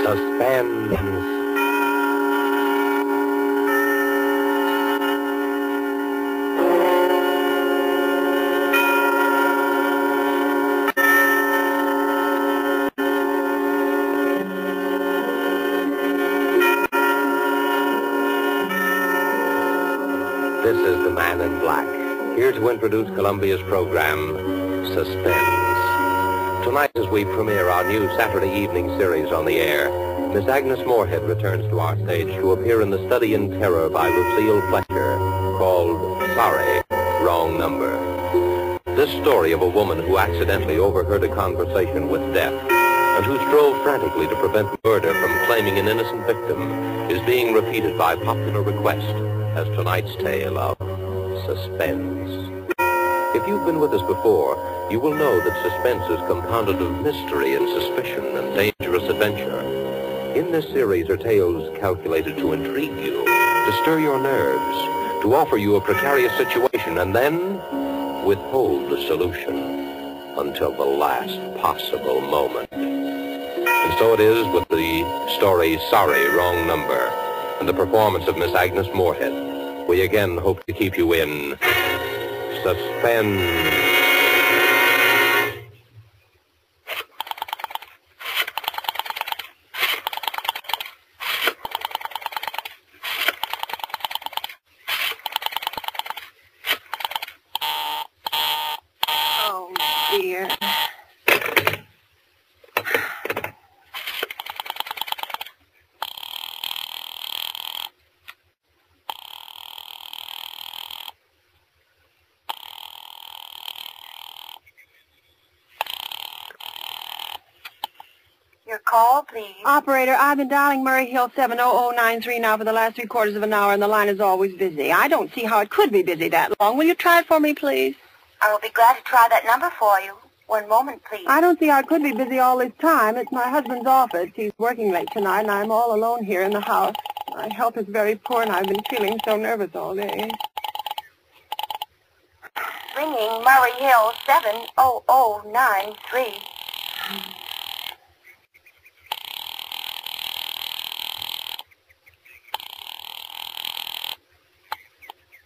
Suspense. This is the Man in Black, here to introduce Columbia's program, Suspense. Tonight, as we premiere our new Saturday evening series on the air, Miss Agnes Moorehead returns to our stage to appear in The Study in Terror by Lucille Fletcher, called Sorry, Wrong Number. This story of a woman who accidentally overheard a conversation with death and who strove frantically to prevent murder from claiming an innocent victim is being repeated by popular request as tonight's tale of Suspense. If you've been with us before, you will know that suspense is compounded of mystery and suspicion and dangerous adventure. In this series are tales calculated to intrigue you, to stir your nerves, to offer you a precarious situation, and then withhold the solution until the last possible moment. And so it is with the story Sorry, Wrong Number, and the performance of Miss Agnes Moorehead. We again hope to keep you in suspense. Oh, dear. Your call, please. Operator, I've been dialing Murray Hill 70093 now for the last 3/4 of an hour, and the line is always busy. I don't see how it could be busy that long. Will you try it for me, please? I will be glad to try that number for you. One moment, please. I don't see how it could be busy all this time. It's my husband's office. He's working late tonight, and I'm all alone here in the house. My health is very poor, and I've been feeling so nervous all day. Ringing Murray Hill 70093.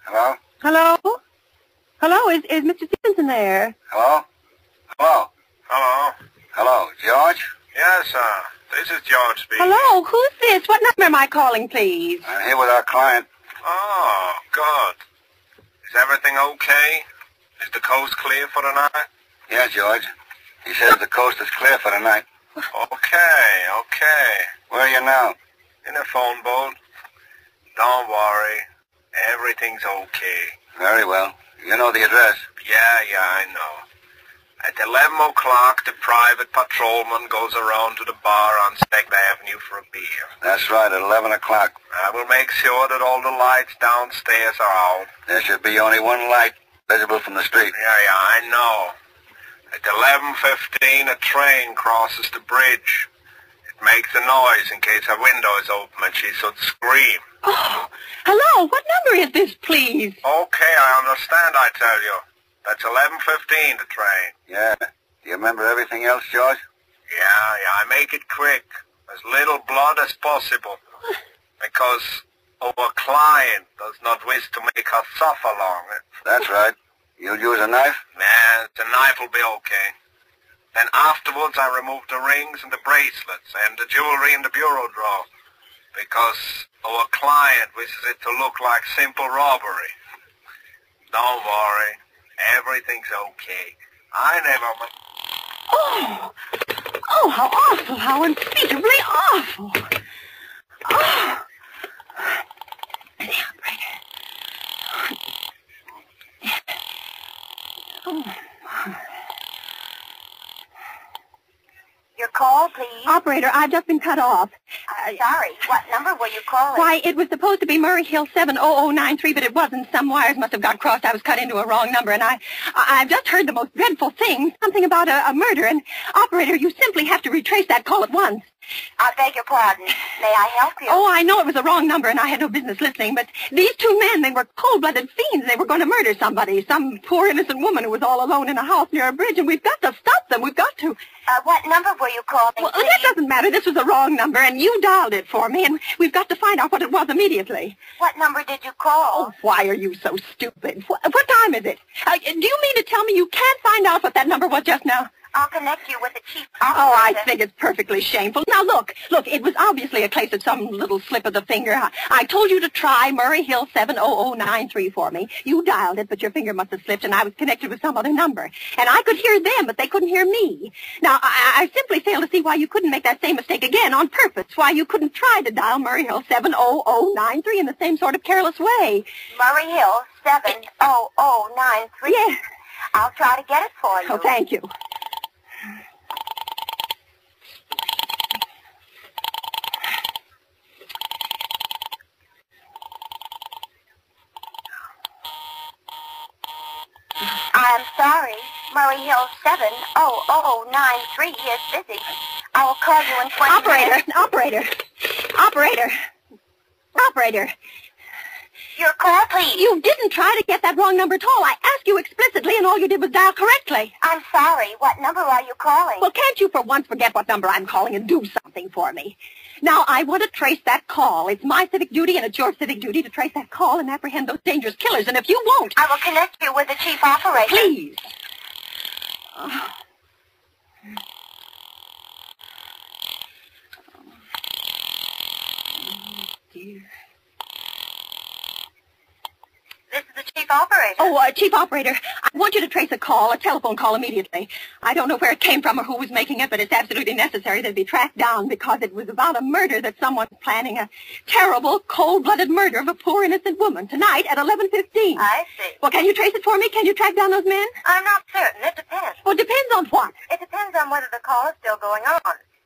Hello? Hello? Hello, is Mr. Stevenson there? Hello? Hello? Hello? Hello, George? Yes, this is George speaking. Hello, who's this? What number am I calling, please? I'm here with our client. Oh, good. Is everything okay? Is the coast clear for the night? Yeah, George. He says the coast is clear for the night. Okay. Where are you now? In a phone boat. Don't worry. Everything's okay. Very well. You know the address. Yeah, I know. At 11 o'clock, the private patrolman goes around to the bar on 2nd Avenue for a beer. That's right, at 11 o'clock. I will make sure that all the lights downstairs are out. There should be only one light visible from the street. Yeah, I know. At 11:15, a train crosses the bridge. It makes a noise in case her window is open and she should scream. Oh, hello, what number is this, please? Okay, I understand, I tell you. That's 11:15, the train. Yeah. Do you remember everything else, George? Yeah, I make it quick. As little blood as possible. Because our client does not wish to make her suffer long. That's right. You'll use a knife? Nah, the knife will be okay. Then afterwards I remove the rings and the bracelets and the jewelry in the bureau drawer. Because our client wishes it to look like simple robbery. Don't worry. Everything's okay. I never... Oh, how awful, how unspeakably awful. Oh. The operator. Oh. Your call, please. Operator, I've just been cut off. Sorry, what number were you calling? Why, it was supposed to be Murray Hill 70093, but it wasn't. Some wires must have got crossed. I was cut into a wrong number, and I've just heard the most dreadful thing, something about a murder, and, operator, you simply have to retrace that call at once. I beg your pardon. May I help you? Oh, I know it was the wrong number, and I had no business listening, but these two men, they were cold-blooded fiends. They were going to murder somebody, some poor innocent woman who was all alone in a house near a bridge, and we've got to stop them. We've got to. What number were you calling, Well, please? that doesn't matter. This was the wrong number, and you dialed it for me, and we've got to find out what it was immediately. What number did you call? Oh, why are you so stupid? What time is it? Do you mean to tell me you can't find out what that number was just now? I'll connect you with the chief Oh, operator. I think it's perfectly shameful. Now, look, it was obviously a case of some little slip of the finger. I told you to try Murray Hill 70093 for me. You dialed it, but your finger must have slipped, and I was connected with some other number. And I could hear them, but they couldn't hear me. Now, I simply fail to see why you couldn't make that same mistake again on purpose, why you couldn't try to dial Murray Hill 70093 in the same sort of careless way. Murray Hill 70093. Yes. I'll try to get it for you. Oh, thank you. I'm sorry. Murray Hill 70093 is busy. I will call you in 20 minutes. Operator. Your call, please. You didn't try to get that wrong number at all. I asked you explicitly, and all you did was dial correctly. I'm sorry. What number are you calling? Well, can't you for once forget what number I'm calling and do something for me? Now, I want to trace that call. It's my civic duty, and it's your civic duty to trace that call and apprehend those dangerous killers. And if you won't... I will connect you with the chief operator. Please. Dear. This is the chief operator. Oh, Chief Operator, I want you to trace a telephone call immediately. I don't know where it came from or who was making it, but it's absolutely necessary that it be tracked down because it was about a murder that someone's planning, a terrible, cold-blooded murder of a poor innocent woman tonight at 11:15. I see. Well, can you trace it for me? Can you track down those men? I'm not certain. It depends. Well, it depends on what? It depends on whether the call is still going on.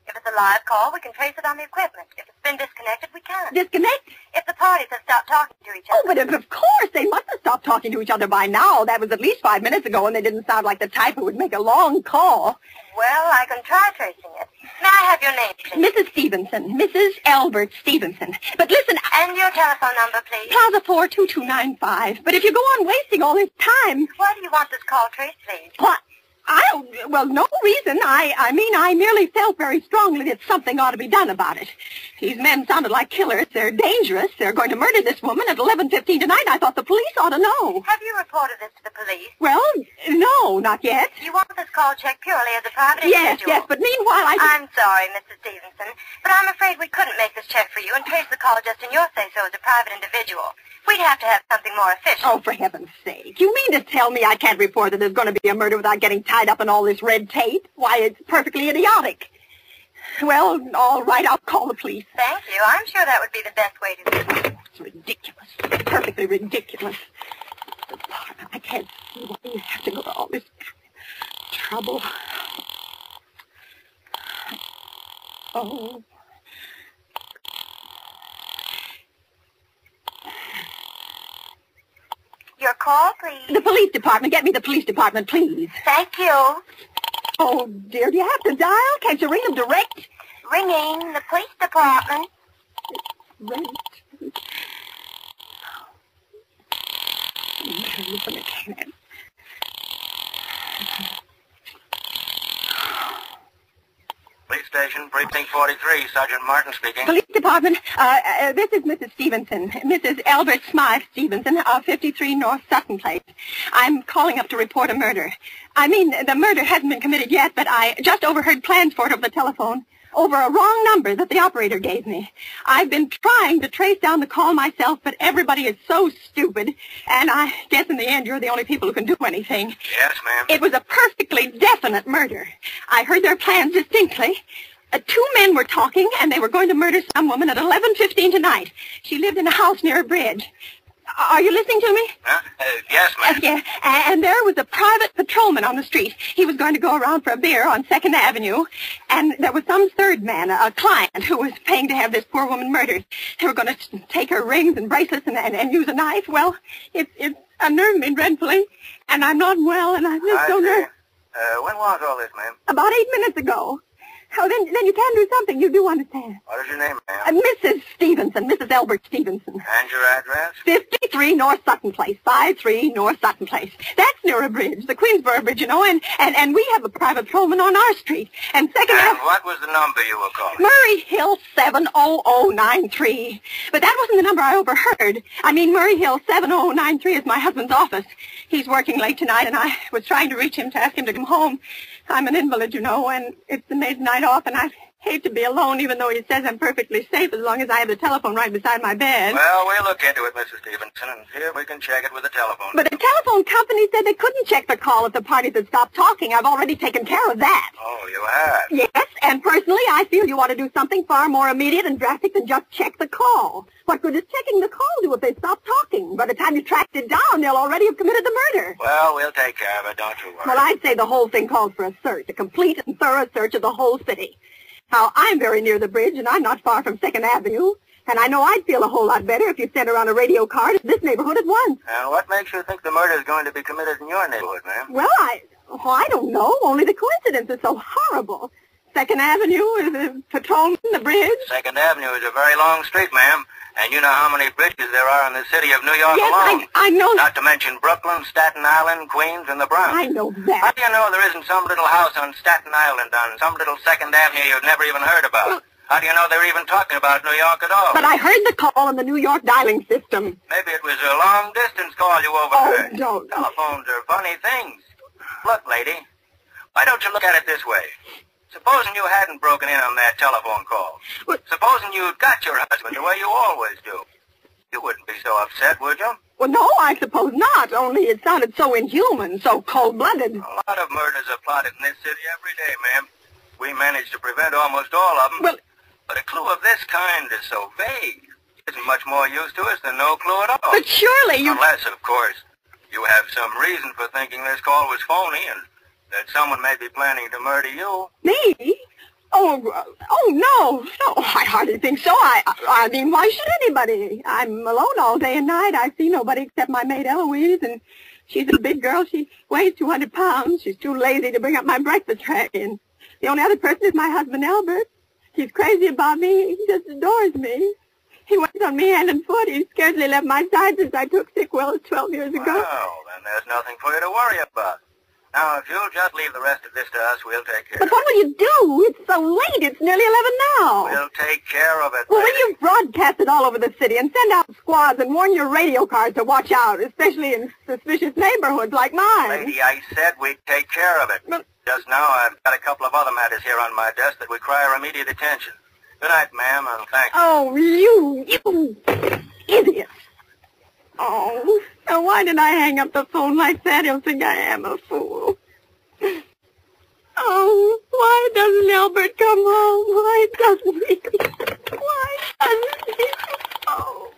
If it's a live call, we can trace it on the equipment. If it's been disconnected, we can't. Disconnect? If the parties have stopped talking to each Oh, other. but of course, they must have stopped talking to each other by now. That was at least 5 minutes ago, and they didn't sound like the type who would make a long call. Well, I can try tracing it. May I have your name, please? Mrs. Stevenson. Mrs. Albert Stevenson. But listen... And your telephone number, please? Plaza 42295. But if you go on wasting all this time... Why do you want this call traced, please? What? Well, no reason. I mean, I merely felt very strongly that something ought to be done about it. These men sounded like killers. They're dangerous. They're going to murder this woman at 11:15 tonight. I thought the police ought to know. Have you reported this to the police? Well, no, not yet. You want this call checked purely as a private Yes, individual? but meanwhile I'm sorry, Mrs. Stevenson, but I'm afraid we couldn't make this check for you and trace the call just in your say-so as a private individual. We'd have to have something more official. Oh, for heaven's sake. You mean to tell me I can't report that there's going to be a murder without getting tied up in all this red tape? Why, it's perfectly idiotic. Well, all right, I'll call the police. Thank you. I'm sure that would be the best way to do it. It's ridiculous. Perfectly ridiculous. I can't see why you have to go to all this trouble. Oh. Your call, please. The police department. Get me the police department, please. Thank you. Oh, dear, do you have to dial? Can't you ring them direct? Ringing the police department. Right. Open it, can. Police station, precinct 43, Sergeant Martin speaking. Police department, this is Mrs. Stevenson, Mrs. Albert Smythe Stevenson of 53 North Sutton Place. I'm calling up to report a murder. I mean, the murder hasn't been committed yet, but I just overheard plans for it over the telephone, over a wrong number that the operator gave me. I've been trying to trace down the call myself, but everybody is so stupid, and I guess in the end you're the only people who can do anything. Yes, ma'am. It was a perfectly definite murder. I heard their plans distinctly. Two men were talking, and they were going to murder some woman at 11:15 tonight. She lived in a house near a bridge. Are you listening to me? Huh? Yes, ma'am. Yeah, and there was a private patrolman on the street. He was going to go around for a beer on 2nd Avenue, and there was some third man, a client, who was paying to have this poor woman murdered. They were going to take her rings and bracelets and use a knife. Well, it's unnerved me dreadfully, and I'm not well, and I'm just so nervous. When was all this, ma'am? About 8 minutes ago. Oh, then you can do something. You do understand. What is your name, ma'am? Mrs. Stevenson, Mrs. Albert Stevenson. And your address? 53 North Sutton Place, 53 North Sutton Place. That's near a bridge, the Queensboro Bridge, you know, and we have a private patrolman on our street. And second... And what was the number you were calling? Murray Hill 70093. But that wasn't the number I overheard. I mean, Murray Hill 70093 is my husband's office. He's working late tonight, and I was trying to reach him to ask him to come home. I'm an invalid, you know, and it's the maid's night off, and I hate to be alone, even though he says I'm perfectly safe as long as I have the telephone right beside my bed. Well, we'll look into it, Mrs. Stevenson, and here we can check it with the telephone. But the telephone company said they couldn't check the call if the parties had stopped talking. I've already taken care of that. Oh, you have? Yes, and personally, I feel you ought to do something far more immediate and drastic than just check the call. What good is checking the call do if they stop talking? By the time you tracked it down, they'll already have committed the murder. Well, we'll take care of it, don't you worry. Well, I'd say the whole thing calls for a search, a complete and thorough search of the whole city. Now, I'm very near the bridge, and I'm not far from 2nd Avenue, and I know I'd feel a whole lot better if you sent around a radio card to this neighborhood at once. And what makes you think the murder is going to be committed in your neighborhood, ma'am? Well, I don't know. Only the coincidence is so horrible. 2nd Avenue is a patrolman, the bridge. 2nd Avenue is a very long street, ma'am. And you know how many bridges there are in the city of New York alone. Yes, I know. Not to mention Brooklyn, Staten Island, Queens, and the Bronx. I know that. How do you know there isn't some little house on Staten Island on some little 2nd Avenue you've never even heard about? Well, how do you know they're even talking about New York at all? But I heard the call on the New York dialing system. Maybe it was a long-distance call you overheard. Oh, don't. Telephones are funny things. Look, lady, why don't you look at it this way? Supposing you hadn't broken in on that telephone call. What? Supposing you'd got your husband the way you always do. You wouldn't be so upset, would you? Well, no, I suppose not, only it sounded so inhuman, so cold-blooded. A lot of murders are plotted in this city every day, ma'am. We manage to prevent almost all of them. Well, but a clue of this kind is so vague. It isn't much more use to us than no clue at all. but surely you... Unless, of course, you have some reason for thinking this call was phony and that someone may be planning to murder you. Me? Oh, no, I hardly think so. I mean, why should anybody? I'm alone all day and night. I see nobody except my maid Eloise, and she's a big girl. She weighs 200 pounds. She's too lazy to bring up my breakfast tray, and the only other person is my husband, Albert. He's crazy about me. He just adores me. He waits on me hand and foot. He's scarcely left my side since I took sick 12 years ago. Well, then there's nothing for you to worry about. Now, if you'll just leave the rest of this to us, we'll take care of it. But what will you do? It's so late. It's nearly 11 now. We'll take care of it, Well, lady. will you broadcast it all over the city and send out squads and warn your radio cars to watch out, especially in suspicious neighborhoods like mine? Lady, I said we'd take care of it. But- Just now, I've got a couple of other matters here on my desk that require immediate attention. Good night, ma'am, and thank you. Oh, you idiot. Oh, now why did I hang up the phone like that? He'll think I am a fool. Oh, why doesn't Albert come home? Why doesn't he? Why doesn't he? Oh.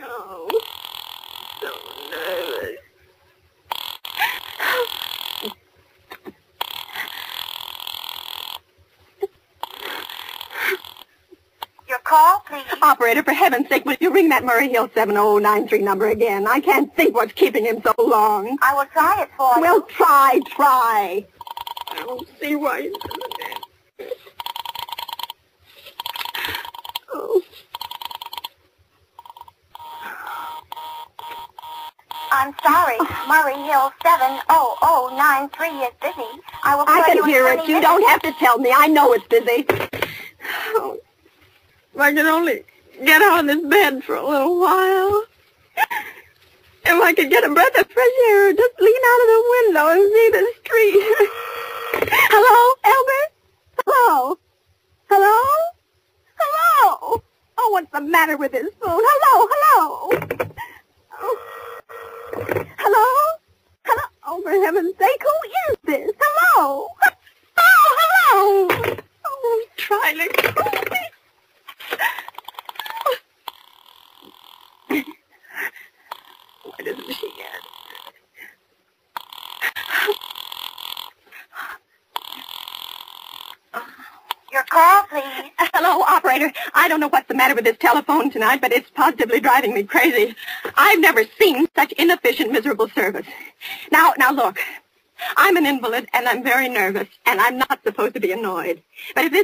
Oh. So nervous. Your call, please. Operator, for heaven's sake, will you ring that Murray Hill 70093 number again? I can't think what's keeping him so long. I will try it for you. Well, try. I don't see why you doesn't. Oh. I'm sorry. Murray Hill 70093 is busy. I will call I you can in hear 20 it. You minutes. don't have to tell me. I know it's busy. Oh. If I could only get out of this bed for a little while. If I could get a breath of fresh air, just lean out of the window and see the street. Hello, Albert? Hello? Hello? Hello? Oh, what's the matter with this phone? Hello? Oh. Hello? Hello? Oh, for heaven's sake, who is this? Hello? Oh, hello? Oh, trying to call me. Why doesn't she answer? Your call, please. Hello, operator. I don't know what's the matter with this telephone tonight, but it's positively driving me crazy. I've never seen such inefficient, miserable service. Now, look. I'm an invalid, and I'm very nervous, and I'm not supposed to be annoyed. But if this